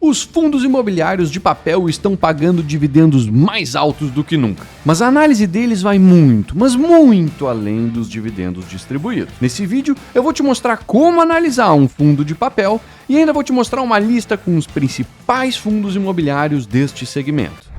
Os fundos imobiliários de papel estão pagando dividendos mais altos do que nunca. Mas a análise deles vai muito, mas muito além dos dividendos distribuídos. Nesse vídeo, eu vou te mostrar como analisar um fundo de papel e ainda vou te mostrar uma lista com os principais fundos imobiliários deste segmento.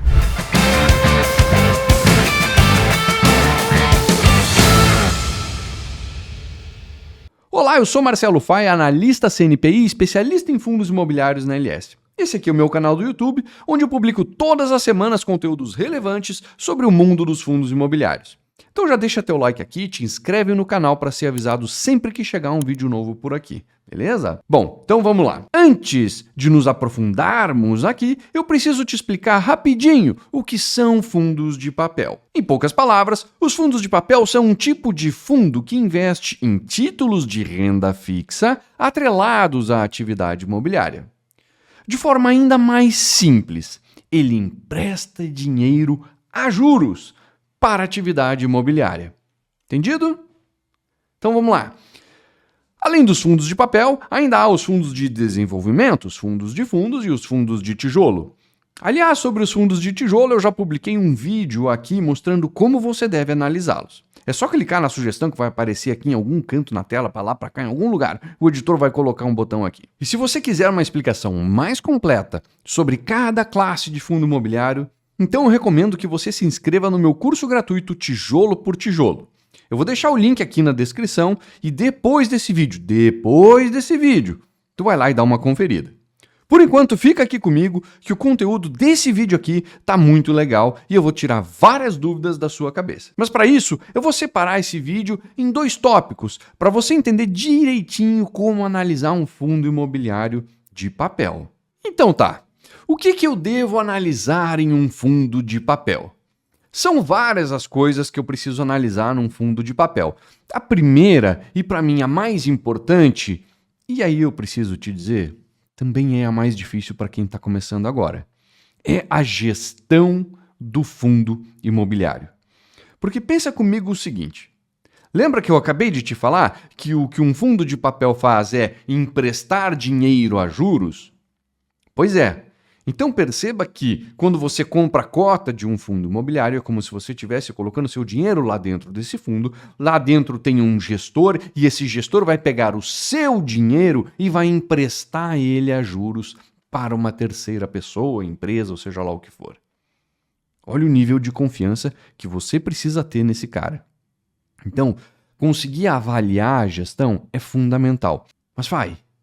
Olá, eu sou Marcelo Faia, analista CNPI e especialista em fundos imobiliários na LS. Esse aqui é o meu canal do YouTube, onde eu publico todas as semanas conteúdos relevantes sobre o mundo dos fundos imobiliários. Então já deixa teu like aqui, te inscreve no canal para ser avisado sempre que chegar um vídeo novo por aqui, beleza? Bom, então vamos lá. Antes de nos aprofundarmos aqui, eu preciso te explicar rapidinho o que são fundos de papel. Em poucas palavras, os fundos de papel são um tipo de fundo que investe em títulos de renda fixa atrelados à atividade imobiliária. De forma ainda mais simples, ele empresta dinheiro a juros para a atividade imobiliária. Entendido? Então vamos lá. Além dos fundos de papel, ainda há os fundos de desenvolvimento, os fundos de fundos e os fundos de tijolo. Aliás, sobre os fundos de tijolo, eu já publiquei um vídeo aqui mostrando como você deve analisá-los. É só clicar na sugestão que vai aparecer aqui em algum canto na tela, para lá, para cá, em algum lugar. O editor vai colocar um botão aqui. E se você quiser uma explicação mais completa sobre cada classe de fundo imobiliário, então eu recomendo que você se inscreva no meu curso gratuito Tijolo por Tijolo. Eu vou deixar o link aqui na descrição e depois desse vídeo, tu vai lá e dá uma conferida. Por enquanto, fica aqui comigo que o conteúdo desse vídeo aqui tá muito legal e eu vou tirar várias dúvidas da sua cabeça. Mas para isso, eu vou separar esse vídeo em dois tópicos para você entender direitinho como analisar um fundo imobiliário de papel. Então tá, o que eu devo analisar em um fundo de papel? São várias as coisas que eu preciso analisar num fundo de papel. A primeira, e para mim a mais importante, e aí eu preciso te dizer, também é a mais difícil para quem está começando agora. É a gestão do fundo imobiliário. Porque pensa comigo o seguinte, lembra que eu acabei de te falar que o que um fundo de papel faz é emprestar dinheiro a juros? Pois é. Então perceba que quando você compra a cota de um fundo imobiliário é como se você estivesse colocando seu dinheiro lá dentro desse fundo, lá dentro tem um gestor e esse gestor vai pegar o seu dinheiro e vai emprestar ele a juros para uma terceira pessoa, empresa, ou seja lá o que for. Olha o nível de confiança que você precisa ter nesse cara. Então, conseguir avaliar a gestão é fundamental. Mas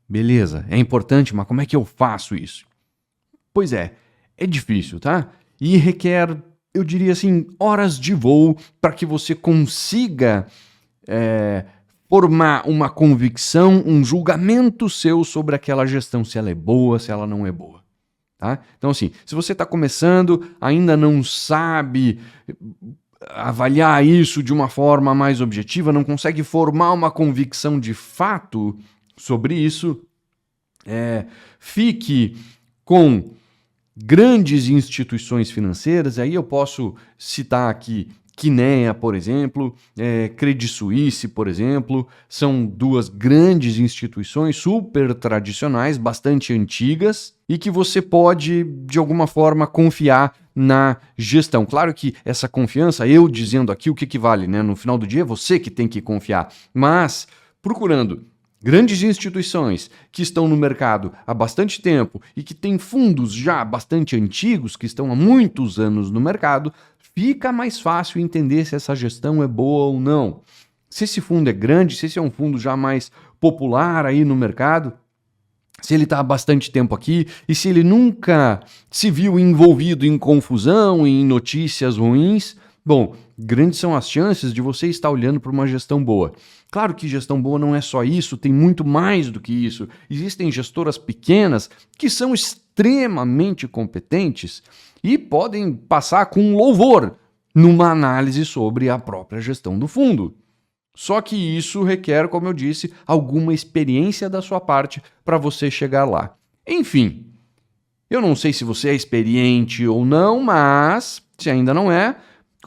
beleza, é importante, mas como é que eu faço isso? Pois é difícil, tá? E requer, eu diria assim, horas de voo para que você consiga formar uma convicção, um julgamento seu sobre aquela gestão, se ela é boa, se ela não é boa. Tá? Então assim, se você está começando, ainda não sabe avaliar isso de uma forma mais objetiva, não consegue formar uma convicção de fato sobre isso, fique com grandes instituições financeiras, aí eu posso citar aqui Kinea, por exemplo, Credit Suisse, por exemplo, são duas grandes instituições super tradicionais, bastante antigas, e que você pode, de alguma forma, confiar na gestão. Claro que essa confiança, eu dizendo aqui o que vale, né? No final do dia é você que tem que confiar, mas procurando grandes instituições que estão no mercado há bastante tempo e que têm fundos já bastante antigos, que estão há muitos anos no mercado, fica mais fácil entender se essa gestão é boa ou não. Se esse fundo é grande, se esse é um fundo já mais popular aí no mercado, se ele está há bastante tempo aqui e se ele nunca se viu envolvido em confusão, em notícias ruins, bom, grandes são as chances de você estar olhando para uma gestão boa. Claro que gestão boa não é só isso, tem muito mais do que isso. Existem gestoras pequenas que são extremamente competentes e podem passar com louvor numa análise sobre a própria gestão do fundo. Só que isso requer, como eu disse, alguma experiência da sua parte para você chegar lá. Enfim, eu não sei se você é experiente ou não, mas se ainda não é,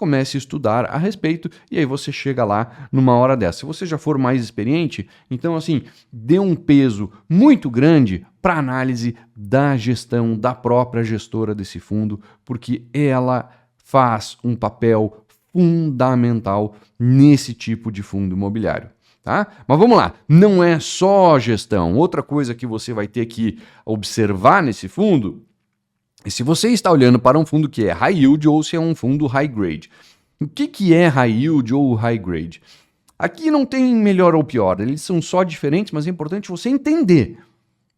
comece a estudar a respeito e aí você chega lá numa hora dessa. Se você já for mais experiente, então assim, dê um peso muito grande para a análise da gestão da própria gestora desse fundo, porque ela faz um papel fundamental nesse tipo de fundo imobiliário. Tá? Mas vamos lá, não é só gestão. Outra coisa que você vai ter que observar nesse fundo é se você está olhando para um fundo que é high yield ou se é um fundo high grade. O que é high yield ou high grade? Aqui não tem melhor ou pior, eles são só diferentes, mas é importante você entender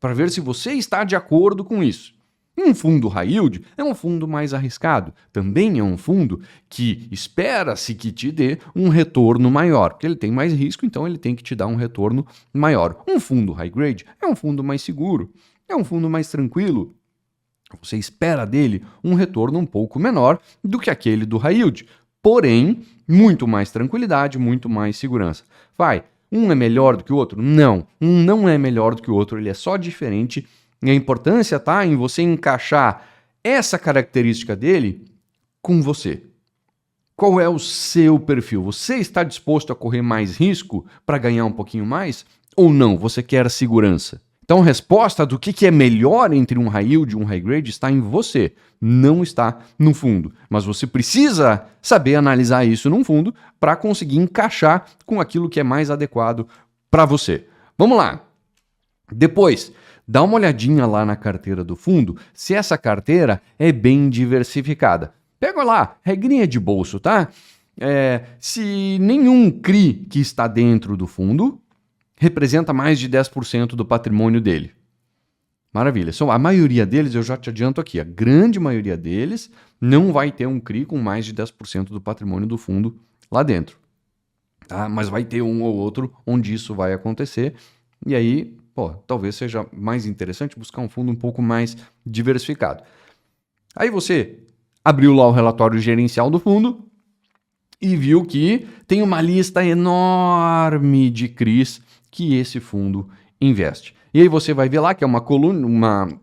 para ver se você está de acordo com isso. Um fundo high yield é um fundo mais arriscado. Também é um fundo que espera-se que te dê um retorno maior, porque ele tem mais risco, então ele tem que te dar um retorno maior. Um fundo high grade é um fundo mais seguro, é um fundo mais tranquilo. Você espera dele um retorno um pouco menor do que aquele do high yield, porém, muito mais tranquilidade, muito mais segurança. Um é melhor do que o outro? Não, um não é melhor do que o outro, ele é só diferente. E a importância está em você encaixar essa característica dele com você. Qual é o seu perfil? Você está disposto a correr mais risco para ganhar um pouquinho mais? Ou não? Você quer segurança? Então a resposta do que é melhor entre um high yield e um high grade está em você, não está no fundo. Mas você precisa saber analisar isso num fundo para conseguir encaixar com aquilo que é mais adequado para você. Vamos lá. Depois, dá uma olhadinha lá na carteira do fundo, se essa carteira é bem diversificada. Pega lá, regrinha de bolso, tá? Se nenhum CRI que está dentro do fundo representa mais de 10% do patrimônio dele. Maravilha. A maioria deles, eu já te adianto aqui, a grande maioria deles não vai ter um CRI com mais de 10% do patrimônio do fundo lá dentro. Tá? Mas vai ter um ou outro onde isso vai acontecer. E aí, talvez seja mais interessante buscar um fundo um pouco mais diversificado. Aí você abriu lá o relatório gerencial do fundo e viu que tem uma lista enorme de CRIs que esse fundo investe. E aí você vai ver lá que é uma coluna,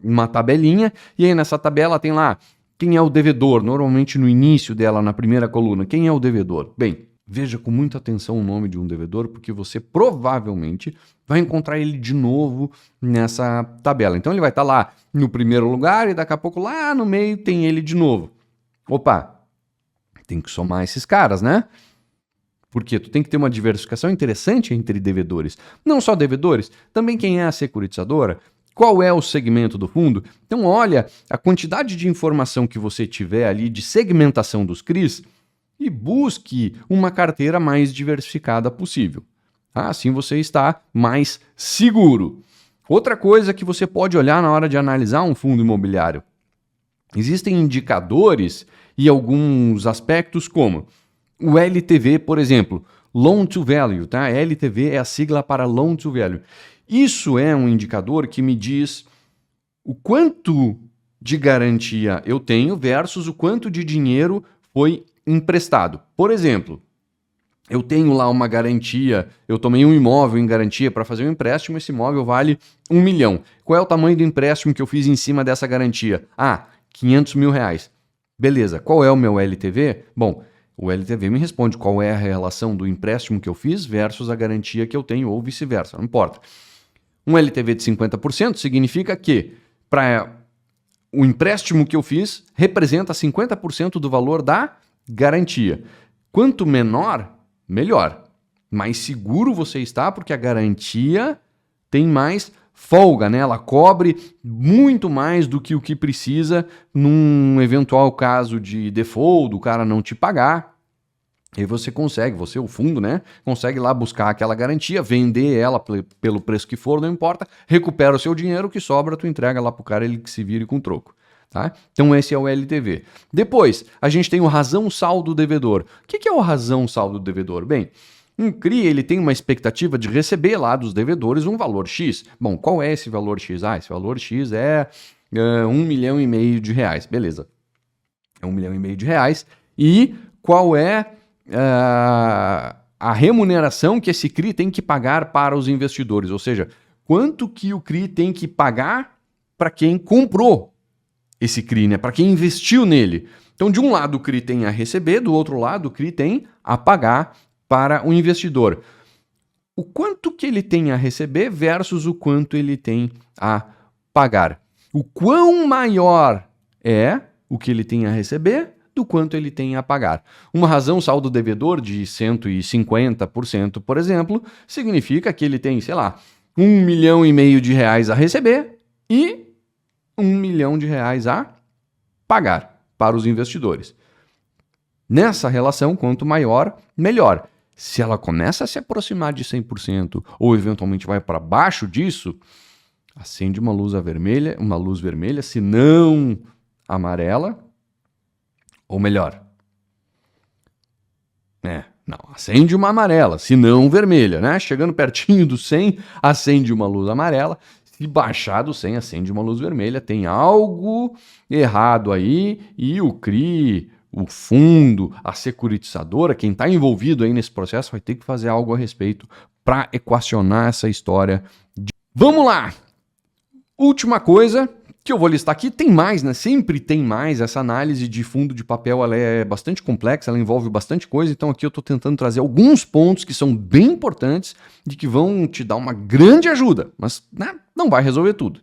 uma tabelinha, e aí nessa tabela tem lá quem é o devedor, normalmente no início dela, na primeira coluna. Quem é o devedor? Bem, veja com muita atenção o nome de um devedor, porque você provavelmente vai encontrar ele de novo nessa tabela. Então ele vai estar lá no primeiro lugar e daqui a pouco lá no meio tem ele de novo. Opa, tem que somar esses caras, né? Porque tu tem que ter uma diversificação interessante entre devedores. Não só devedores, também quem é a securitizadora, qual é o segmento do fundo. Então olha a quantidade de informação que você tiver ali de segmentação dos CRIs e busque uma carteira mais diversificada possível. Assim você está mais seguro. Outra coisa que você pode olhar na hora de analisar um fundo imobiliário. Existem indicadores e alguns aspectos como o LTV, por exemplo, Loan to Value, tá? LTV é a sigla para Loan to Value. Isso é um indicador que me diz o quanto de garantia eu tenho versus o quanto de dinheiro foi emprestado. Por exemplo, eu tenho lá uma garantia, eu tomei um imóvel em garantia para fazer um empréstimo, esse imóvel vale 1 milhão. Qual é o tamanho do empréstimo que eu fiz em cima dessa garantia? 500 mil reais. Beleza, qual é o meu LTV? Bom, o LTV me responde qual é a relação do empréstimo que eu fiz versus a garantia que eu tenho ou vice-versa, não importa. Um LTV de 50% significa que para o empréstimo que eu fiz representa 50% do valor da garantia. Quanto menor, melhor. Mais seguro você está porque a garantia tem mais folga, né? Ela cobre muito mais do que o que precisa num eventual caso de default, do cara não te pagar. E você consegue, o fundo, né? Consegue lá buscar aquela garantia, vender ela pelo preço que for, não importa, recupera o seu dinheiro, o que sobra, tu entrega lá pro cara, ele que se vire com troco. Tá? Então esse é o LTV. Depois, a gente tem o razão saldo devedor. O que é o razão saldo devedor? Bem, um CRI ele tem uma expectativa de receber lá dos devedores um valor X. Bom, qual é esse valor X? Esse valor X é 1,5 milhão de reais. Beleza. É 1,5 milhão de reais. E qual é a remuneração que esse CRI tem que pagar para os investidores? Ou seja, quanto que o CRI tem que pagar para quem comprou esse CRI, né? Para quem investiu nele. Então, de um lado, o CRI tem a receber, do outro lado, o CRI tem a pagar para o investidor. O quanto que ele tem a receber versus o quanto ele tem a pagar. O quão maior é o que ele tem a receber do quanto ele tem a pagar. Uma razão saldo devedor de 150%, por exemplo, significa que ele tem, sei lá, R$1,5 milhão a receber e R$1 milhão a pagar para os investidores. Nessa relação, quanto maior, melhor. Se ela começa a se aproximar de 100% ou eventualmente vai para baixo disso, acende uma luz vermelha, se não amarela, ou melhor, acende uma amarela, se não vermelha, né? Chegando pertinho do 100, acende uma luz amarela. Se baixar do 100, acende uma luz vermelha. Tem algo errado aí e o CRI, o fundo, a securitizadora, quem está envolvido aí nesse processo vai ter que fazer algo a respeito para equacionar essa história. Vamos lá! Última coisa que eu vou listar aqui, tem mais, né? Sempre tem mais. Essa análise de fundo de papel, ela é bastante complexa, ela envolve bastante coisa, então aqui eu estou tentando trazer alguns pontos que são bem importantes e que vão te dar uma grande ajuda, mas não vai resolver tudo.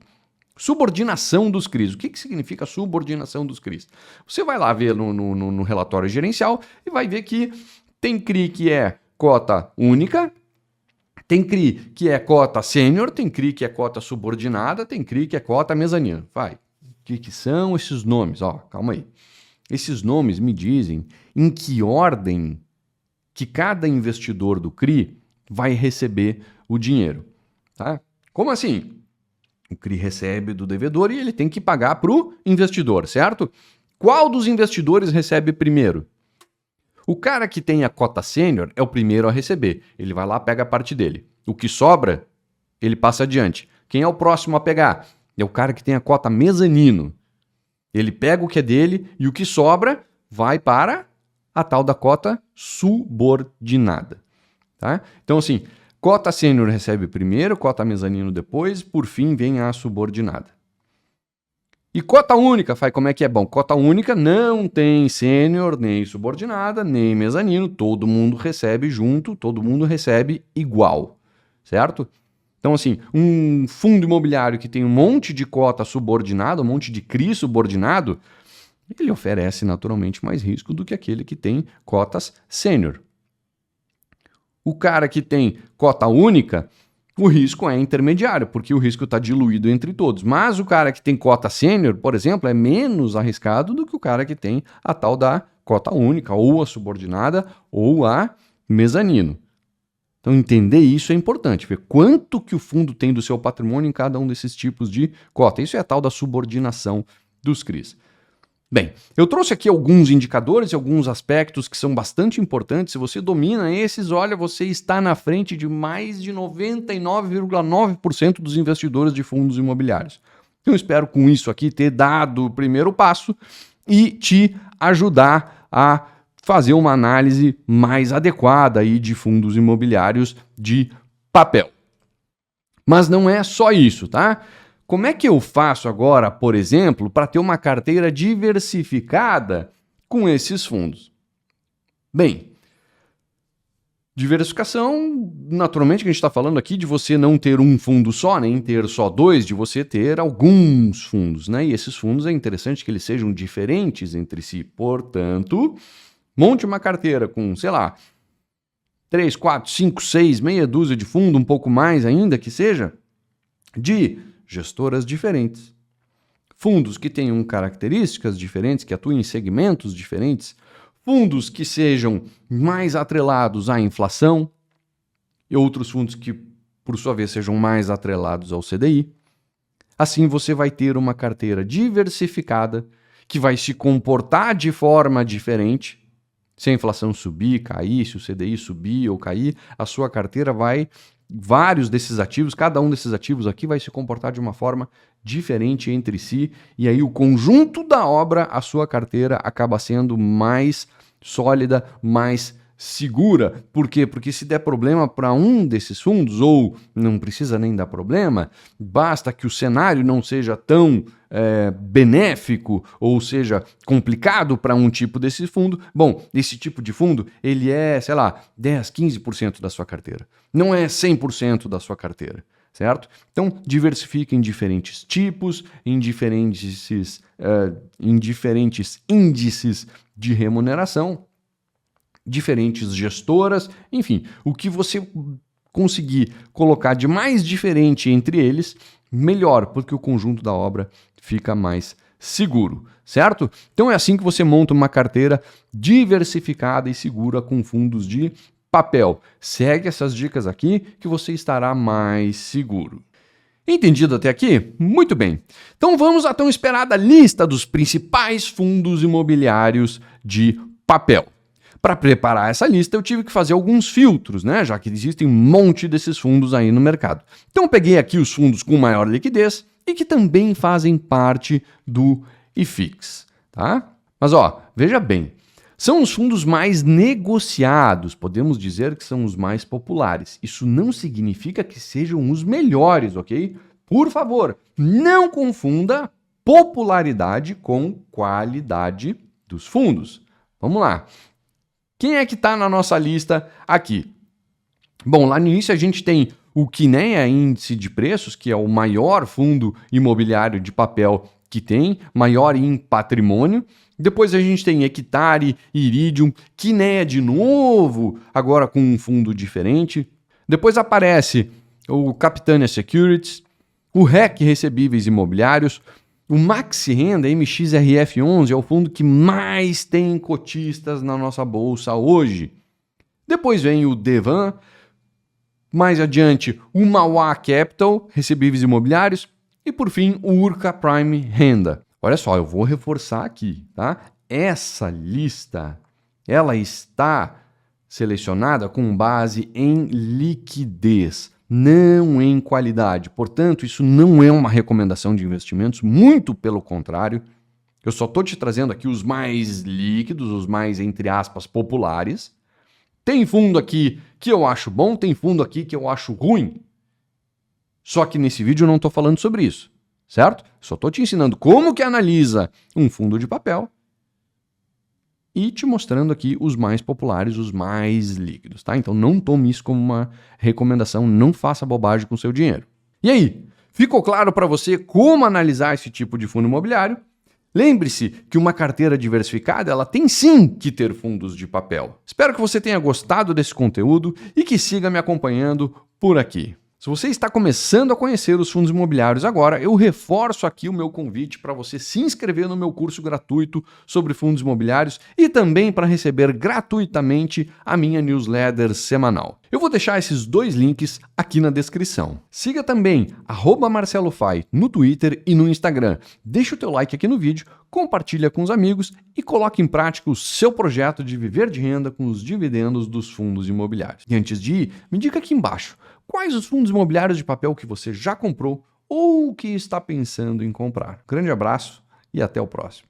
Subordinação dos CRIs. O que significa subordinação dos CRIs? Você vai lá ver no relatório gerencial e vai ver que tem CRI que é cota única, tem CRI que é cota sênior, tem CRI que é cota subordinada, tem CRI que é cota mezanino. Vai. O que são esses nomes? Calma aí. Esses nomes me dizem em que ordem que cada investidor do CRI vai receber o dinheiro. Tá? Como assim? O CRI recebe do devedor e ele tem que pagar para o investidor, certo? Qual dos investidores recebe primeiro? O cara que tem a cota sênior é o primeiro a receber. Ele vai lá, pega a parte dele. O que sobra, ele passa adiante. Quem é o próximo a pegar? É o cara que tem a cota mezanino. Ele pega o que é dele e o que sobra vai para a tal da cota subordinada. Tá? Então, assim, cota sênior recebe primeiro, cota mezanino depois, por fim vem a subordinada. E cota única, como é que é bom? Cota única não tem sênior, nem subordinada, nem mezanino, todo mundo recebe junto, todo mundo recebe igual, certo? Então, assim, um fundo imobiliário que tem um monte de cota subordinada, um monte de CRI subordinado, ele oferece naturalmente mais risco do que aquele que tem cotas sênior. O cara que tem cota única, o risco é intermediário, porque o risco está diluído entre todos. Mas o cara que tem cota sênior, por exemplo, é menos arriscado do que o cara que tem a tal da cota única, ou a subordinada, ou a mezanino. Então, entender isso é importante, ver quanto que o fundo tem do seu patrimônio em cada um desses tipos de cota. Isso é a tal da subordinação dos CRIs. Bem, eu trouxe aqui alguns indicadores e alguns aspectos que são bastante importantes. Se você domina esses, olha, você está na frente de mais de 99,9% dos investidores de fundos imobiliários. Eu espero com isso aqui ter dado o primeiro passo e te ajudar a fazer uma análise mais adequada aí de fundos imobiliários de papel. Mas não é só isso, tá? Como é que eu faço agora, por exemplo, para ter uma carteira diversificada com esses fundos? Bem, diversificação, naturalmente que a gente está falando aqui de você não ter um fundo só, nem ter só dois, de você ter alguns fundos, né? E esses fundos é interessante que eles sejam diferentes entre si. Portanto, monte uma carteira com, sei lá, 3, 4, 5, 6, meia dúzia de fundo, um pouco mais ainda que seja, de gestoras diferentes, fundos que tenham características diferentes, que atuem em segmentos diferentes, fundos que sejam mais atrelados à inflação e outros fundos que, por sua vez, sejam mais atrelados ao CDI. Assim você vai ter uma carteira diversificada que vai se comportar de forma diferente. Se a inflação subir, cair, se o CDI subir ou cair, a sua carteira vai... Vários desses ativos, cada um desses ativos aqui vai se comportar de uma forma diferente entre si, e aí o conjunto da obra, a sua carteira acaba sendo mais sólida, mais segura. Por quê? Porque se der problema para um desses fundos, ou não precisa nem dar problema, basta que o cenário não seja tão benéfico, ou seja, complicado para um tipo desse fundo. Bom, esse tipo de fundo, ele é, sei lá, 10, 15% da sua carteira. Não é 100% da sua carteira, certo? Então, diversifique em diferentes tipos, em diferentes índices de remuneração, diferentes gestoras, enfim, o que você conseguir colocar de mais diferente entre eles, melhor, porque o conjunto da obra fica mais seguro, certo? Então é assim que você monta uma carteira diversificada e segura com fundos de papel. Segue essas dicas aqui que você estará mais seguro. Entendido até aqui? Muito bem. Então vamos à tão esperada lista dos principais fundos imobiliários de papel. Para preparar essa lista, eu tive que fazer alguns filtros, né? Já que existem um monte desses fundos aí no mercado. Então eu peguei aqui os fundos com maior liquidez e que também fazem parte do IFIX, tá? Mas veja bem, são os fundos mais negociados, podemos dizer que são os mais populares. Isso não significa que sejam os melhores, ok? Por favor, não confunda popularidade com qualidade dos fundos. Vamos lá. Quem é que está na nossa lista aqui? Bom, lá no início a gente tem o Kinea Índice de Preços, que é o maior fundo imobiliário de papel que tem, maior em patrimônio. Depois a gente tem Hectare, Iridium, Kinea de novo, agora com um fundo diferente. Depois aparece o Capitânia Securities, o REC Recebíveis Imobiliários, o Maxi Renda MXRF11 é o fundo que mais tem cotistas na nossa bolsa hoje. Depois vem o Devan, mais adiante o Mauá Capital, Recebíveis Imobiliários, e por fim o Urca Prime Renda. Olha só, eu vou reforçar aqui, tá? Essa lista, ela está selecionada com base em liquidez, não em qualidade. Portanto, isso não é uma recomendação de investimentos, muito pelo contrário. Eu só estou te trazendo aqui os mais líquidos, os mais, entre aspas, populares. Tem fundo aqui que eu acho bom, tem fundo aqui que eu acho ruim. Só que nesse vídeo eu não estou falando sobre isso, certo? Só estou te ensinando como que analisa um fundo de papel e te mostrando aqui os mais populares, os mais líquidos, tá? Então não tome isso como uma recomendação, não faça bobagem com o seu dinheiro. E aí, ficou claro para você como analisar esse tipo de fundo imobiliário? Lembre-se que uma carteira diversificada, ela tem sim que ter fundos de papel. Espero que você tenha gostado desse conteúdo e que siga me acompanhando por aqui. Se você está começando a conhecer os fundos imobiliários agora, eu reforço aqui o meu convite para você se inscrever no meu curso gratuito sobre fundos imobiliários e também para receber gratuitamente a minha newsletter semanal. Eu vou deixar esses dois links aqui na descrição. Siga também @MarceloFai no Twitter e no Instagram. Deixa o teu like aqui no vídeo, compartilha com os amigos e coloque em prática o seu projeto de viver de renda com os dividendos dos fundos imobiliários. E antes de ir, me diga aqui embaixo quais os fundos imobiliários de papel que você já comprou ou que está pensando em comprar. Grande abraço e até o próximo.